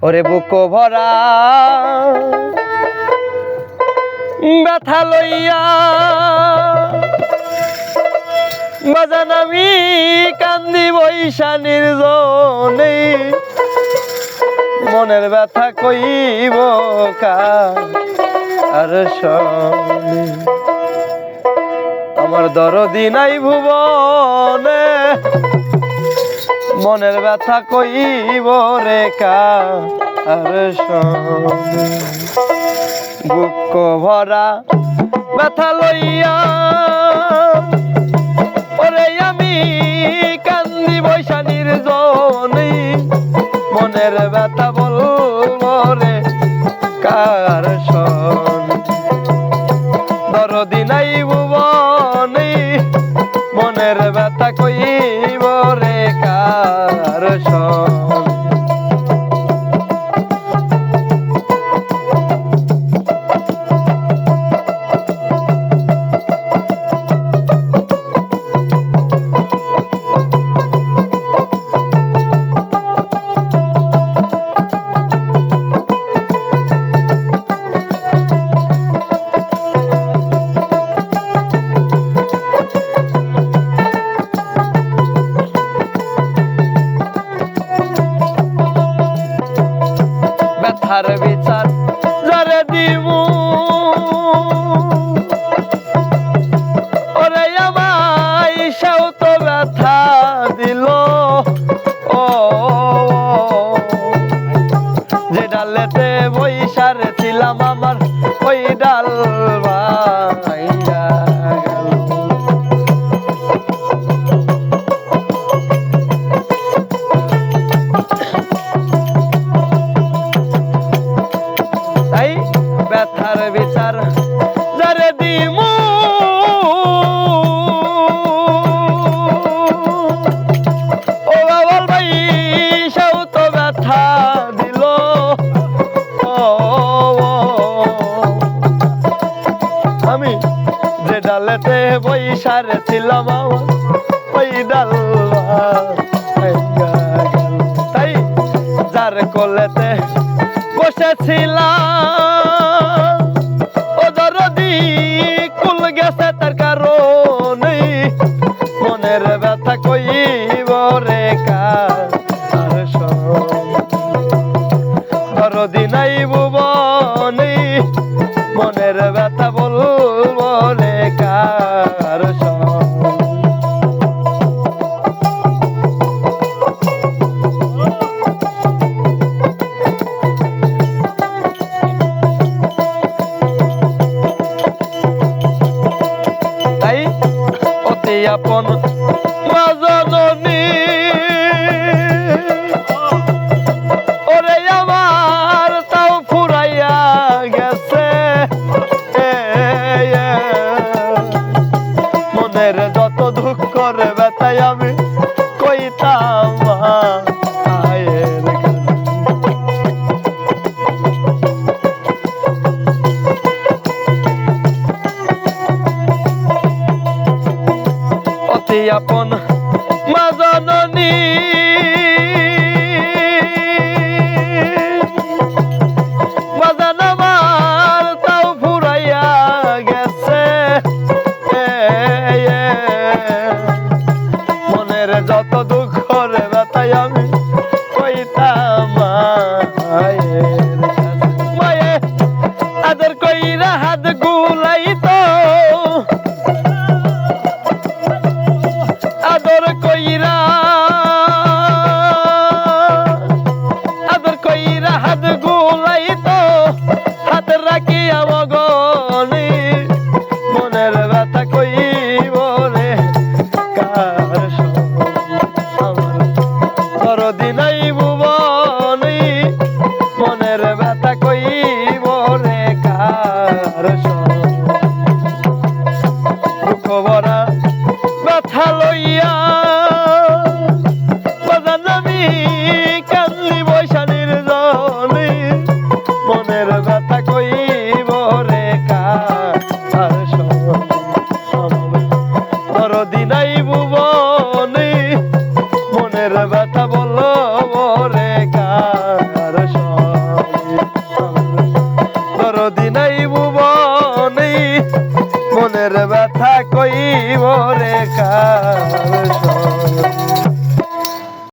ওরে বুক ভরা ব্যথা লইয়া বাজান আমি কান্দি বৈশা নির্জনে মনের ব্যথা কইব কার সনে আমার দরদি নাই ভুবনে মনের ব্যথা কইব রে কার সনে বুক ভরা ব্যথা লইয়া ওরে আমি কান্দি বৈশা নির্জনে মনের ব্যথা বলবো রে কার সনে দরদি নাই ভুবনে মনের ব্যথা কইব রে কার সনে ব্যথার বিচার যারে দিমু ওরে আমায় সেও তো ব্যথা দিল ও যে ডালেতে বৈশার ছিলাম আমার ওই ডাল ভাইয়া গেল ব্যথার বিচার যারে দিমু ও বাবল ভাই সেও তো ব্যথা দিল আমি যে ডালেতে বৈশার ছিলাম ওই ডাল তাই যার কোলেতে বসেছিলাম ও দরদি কুল গেছে তার কারণে মনের ব্যথা কইব রে কার সনে দরদি নাই ভুবনে মনের ব্যথা বলবো রে কার সনে আপন মা জননী ওরে আমার তাও ফুরাইয়া গেছে মনের যত দুঃখ করে ব্যথায় আমি কইতাম আপন মা জননী বাজান আমার তাও ফুরাইয়া গেছে মনের যত দুঃখ রে ব্যথায় আমি কইতাম মায়ে আদর কইরা হাত গুলাইতো আদর কইরা যদি নাই ভুবনে মনের ব্যথা কই মরে কার